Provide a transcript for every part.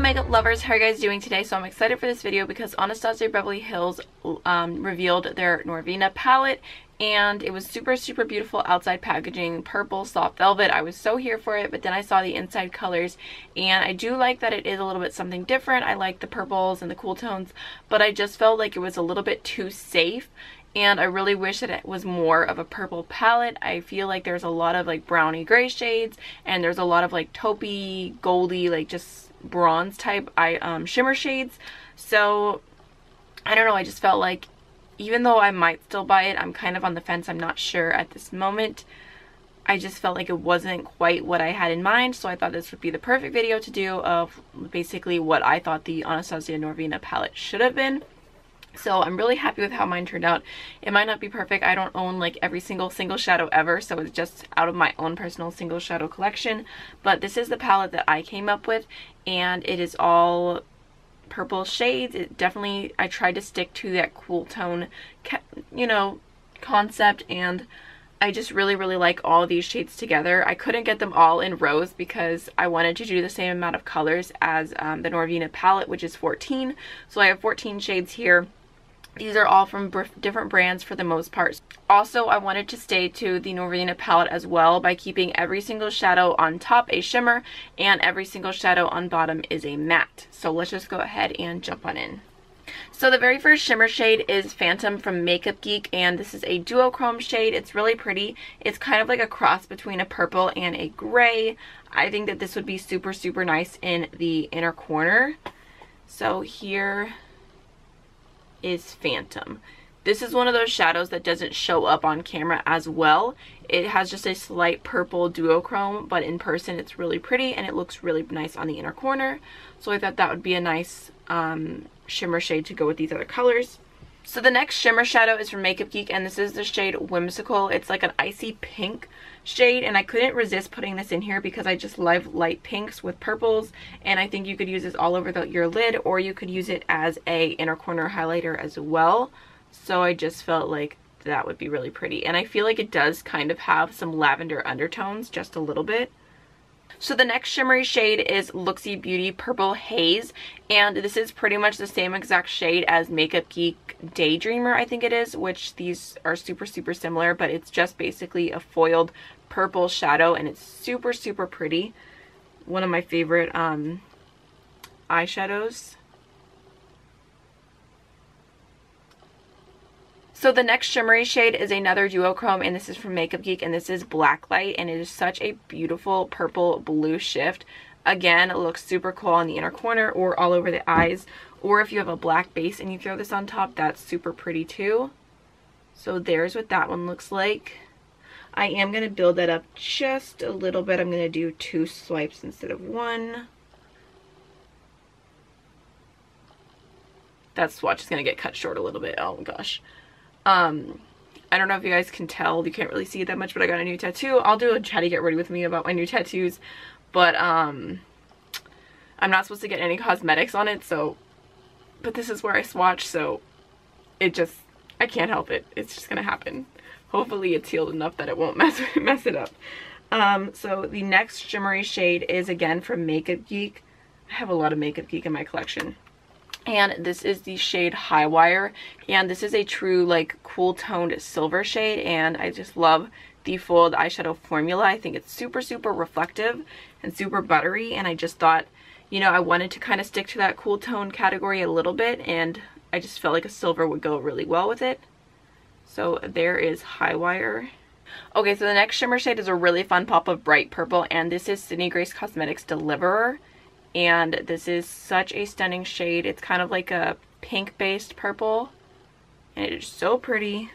makeup lovers, how are you guys doing today? So I'm excited for this video because Anastasia Beverly Hills revealed their Norvina palette, and it was super beautiful outside packaging, purple soft velvet. I was so here for it, but then I saw the inside colors and I do like that it is a little bit something different. I like the purples and the cool tones, but I just felt like it was a little bit too safe. And I really wish that it was more of a purple palette. I feel like there's a lot of like brownie gray shades, and there's a lot of like taupey, goldy, like just bronze type shimmer shades. So I don't know, I just felt like even though I might still buy it, I'm kind of on the fence. I'm not sure at this moment. I just felt like it wasn't quite what I had in mind, so I thought this would be the perfect video to do of basically what I thought the Anastasia Norvina palette should have been. So I'm really happy with how mine turned out. It might not be perfect. I don't own like every single shadow ever, so it's just out of my own personal single shadow collection. But this is the palette that I came up with, and it is all purple shades. It definitely, I tried to stick to that cool tone, you know, concept, and I just really like all these shades together. I couldn't get them all in rows because I wanted to do the same amount of colors as the Norvina palette, which is 14. So I have 14 shades here. These are all from different brands for the most part. Also, I wanted to stay to the Norvina palette as well by keeping every single shadow on top a shimmer and every single shadow on bottom is a matte. So let's just go ahead and jump on in. So the very first shimmer shade is Phantom from Makeup Geek, and this is a duochrome shade. It's really pretty. It's kind of like a cross between a purple and a gray. I think that this would be super nice in the inner corner. So here is Phantom. This is one of those shadows that doesn't show up on camera as well. It has just a slight purple duochrome, but in person it's really pretty and it looks really nice on the inner corner. So I thought that would be a nice shimmer shade to go with these other colors. So the next shimmer shadow is from Makeup Geek, and this is the shade Whimsical. It's like an icy pink shade, and I couldn't resist putting this in here because I just love light pinks with purples, and I think you could use this all over your lid, or you could use it as a inner corner highlighter as well. So I just felt like that would be really pretty, and I feel like it does kind of have some lavender undertones, just a little bit. So the next shimmery shade is Looxi Beauty Purple Haze, and this is pretty much the same exact shade as Makeup Geek Daydreamer, I think it is, which these are super similar, but it's just basically a foiled purple shadow, and it's super pretty. One of my favorite eyeshadows. So the next shimmery shade is another duochrome, and this is from Makeup Geek, and this is Blacklight, and it is such a beautiful purple blue shift. Again, it looks super cool on the inner corner or all over the eyes, or if you have a black base and you throw this on top, that's super pretty too. So there's what that one looks like. I am going to build that up just a little bit. I'm going to do 2 swipes instead of 1. That swatch is going to get cut short a little bit. Oh gosh. I don't know if you guys can tell, you can't really see it that much, but I got a new tattoo. I'll do a chatty get ready with me about my new tattoos, but I'm not supposed to get any cosmetics on it, so, but this is where I swatch, so it just, I can't help it. It's just gonna happen. Hopefully it's healed enough that it won't mess it up. So the next shimmery shade is again from Makeup Geek. I have a lot of Makeup Geek in my collection. And this is the shade Highwire, and this is a true like cool toned silver shade, and I just love the foiled eyeshadow formula. I think it's super reflective and super buttery, and I just thought, you know, I wanted to kind of stick to that cool tone category a little bit, and I just felt like a silver would go really well with it. So there is Highwire. Okay, so the next shimmer shade is a really fun pop of bright purple, and this is Sydney Grace Cosmetics Deliverer. And this is such a stunning shade. It's kind of like a pink based purple, and it is so pretty.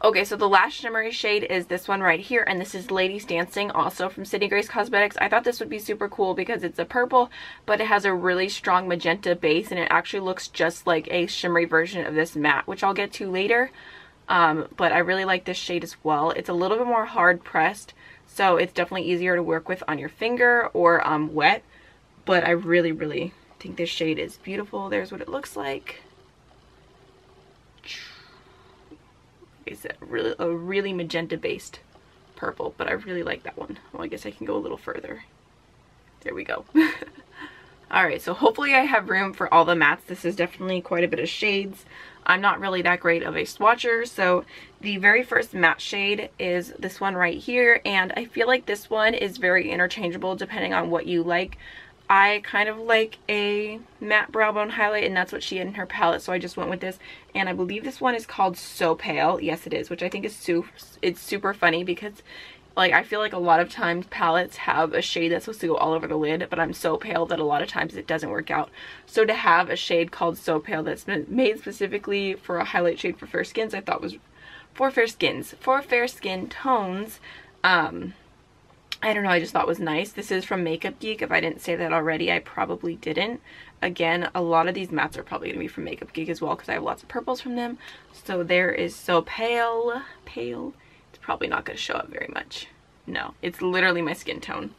Okay, so the last shimmery shade is this one right here, and this is Ladies Dancing, also from Sydney Grace Cosmetics. I thought this would be super cool because it's a purple, but it has a really strong magenta base, and it actually looks just like a shimmery version of this matte, which I'll get to later. But I really like this shade as well. It's a little bit more hard pressed, so it's definitely easier to work with on your finger or wet, but I really think this shade is beautiful. There's what it looks like. It's a really magenta based purple, but I really like that one. Well, I guess I can go a little further. There we go. Alright, so hopefully I have room for all the mattes. This is definitely quite a bit of shades. I'm not really that great of a swatcher, so the very first matte shade is this one right here, and I feel like this one is very interchangeable depending on what you like. I kind of like a matte brow bone highlight, and that's what she had in her palette, so I just went with this. And I believe this one is called So Pale. Yes, it is, which I think is it's super funny because like I feel like a lot of times palettes have a shade that's supposed to go all over the lid, but I'm so pale that a lot of times it doesn't work out. So to have a shade called So Pale that's made specifically for a highlight shade for fair skins, I thought was for fair skin tones. I don't know, I just thought it was nice. This is from Makeup Geek. If I didn't say that already, I probably didn't. Again, a lot of these mattes are probably going to be from Makeup Geek as well because I have lots of purples from them. So there is So Pale. It's probably not going to show up very much. No, it's literally my skin tone.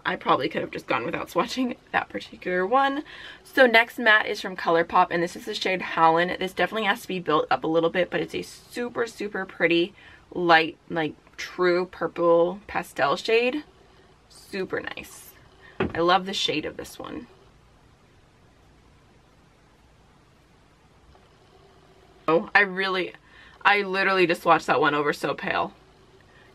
I probably could have just gone without swatching that particular one. So next matte is from Colourpop, and this is the shade Howlin. This definitely has to be built up a little bit, but it's a super, super pretty, light, like true purple pastel shade. Super nice. I love the shade of this one. Oh, I literally just swatched that one over So Pale.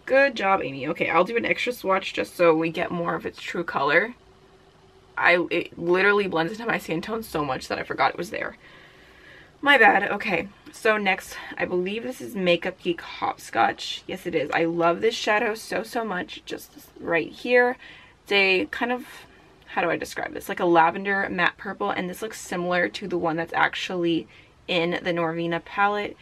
Good job, Amy. Okay, I'll do an extra swatch just so we get more of its true color. It literally blends into my skin tone so much that I forgot it was there. My bad. Okay, so next, I believe this is Makeup Geek Hopscotch. Yes, it is. I love this shadow so much. Just right here. It's a kind of, how do I describe this? Like a lavender matte purple, and this looks similar to the one that's actually in the Norvina palette.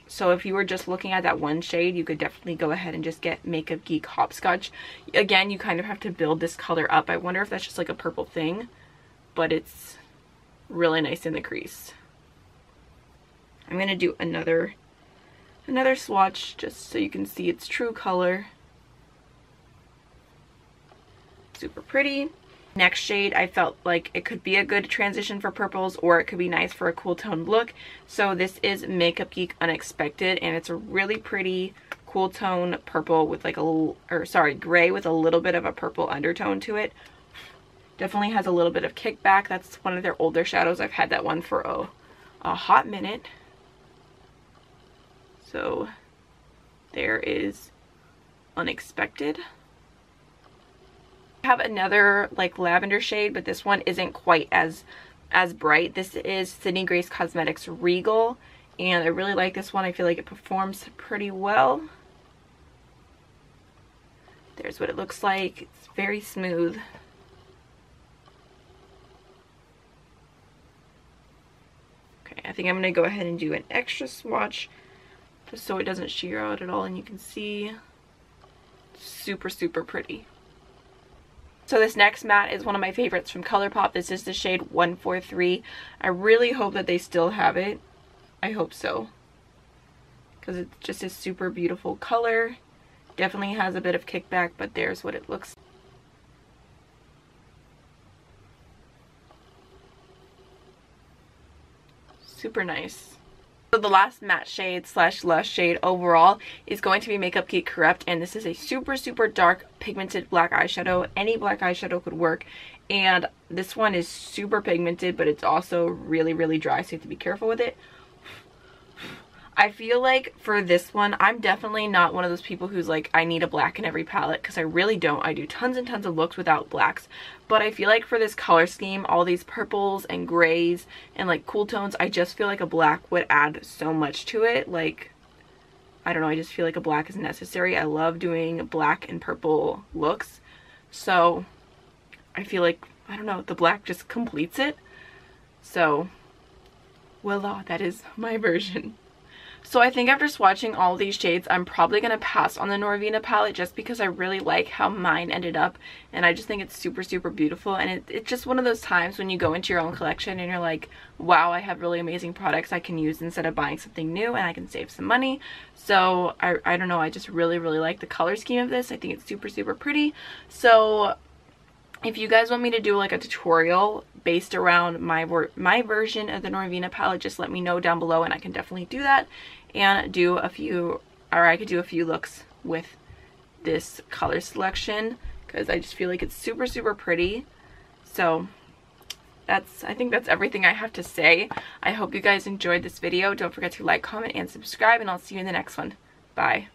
So if you were just looking at that one shade, you could definitely go ahead and just get Makeup Geek Hopscotch. Again, you kind of have to build this color up. I wonder if that's just like a purple thing, but it's really nice in the crease. I'm going to do another swatch just so you can see its true color. Super pretty. Next shade, I felt like it could be a good transition for purples, or it could be nice for a cool toned look. So this is Makeup Geek Unexpected, and it's a really pretty cool tone purple with like a little, or sorry, gray with a little bit of a purple undertone to it. Definitely has a little bit of kickback. That's one of their older shadows. I've had that one for a hot minute. So there is Unexpected. I have another like lavender shade, but this one isn't quite as bright. This is Sydney Grace Cosmetics Regal, and I really like this one. I feel like it performs pretty well. There's what it looks like. It's very smooth. Okay, I think I'm going to go ahead and do an extra swatch just so it doesn't sheer out at all, and you can see super, super pretty. So this next matte is one of my favorites from Colourpop. This is the shade 143. I really hope that they still have it. I hope so, because it's just a super beautiful color. Definitely has a bit of kickback, but there's what it looks like. Super nice. So the last matte shade slash lush shade overall is going to be Makeup Geek Corrupt, and this is a super, super dark pigmented black eyeshadow. Any black eyeshadow could work, and this one is super pigmented, but it's also really, really dry, so you have to be careful with it. I feel like for this one, I'm definitely not one of those people who's like, I need a black in every palette, because I really don't. I do tons and tons of looks without blacks, but I feel like for this color scheme, all these purples and grays and like cool tones, I just feel like a black would add so much to it. Like, I don't know, I just feel like a black is necessary. I love doing black and purple looks, so I feel like, I don't know, the black just completes it. So, voila, that is my version. So I think after swatching all these shades, I'm probably going to pass on the Norvina palette just because I really like how mine ended up, and I just think it's super, super beautiful. And it's just one of those times when you go into your own collection and you're like, wow, I have really amazing products I can use instead of buying something new, and I can save some money. So I don't know, I just really, really like the color scheme of this. I think it's super, super pretty. So if you guys want me to do like a tutorial based around my version of the Norvina palette, just let me know down below and I can definitely do that and do a few, or I could do a few looks with this color selection because I just feel like it's super, super pretty. So I think that's everything I have to say. I hope you guys enjoyed this video. Don't forget to like, comment, and subscribe, and I'll see you in the next one. Bye.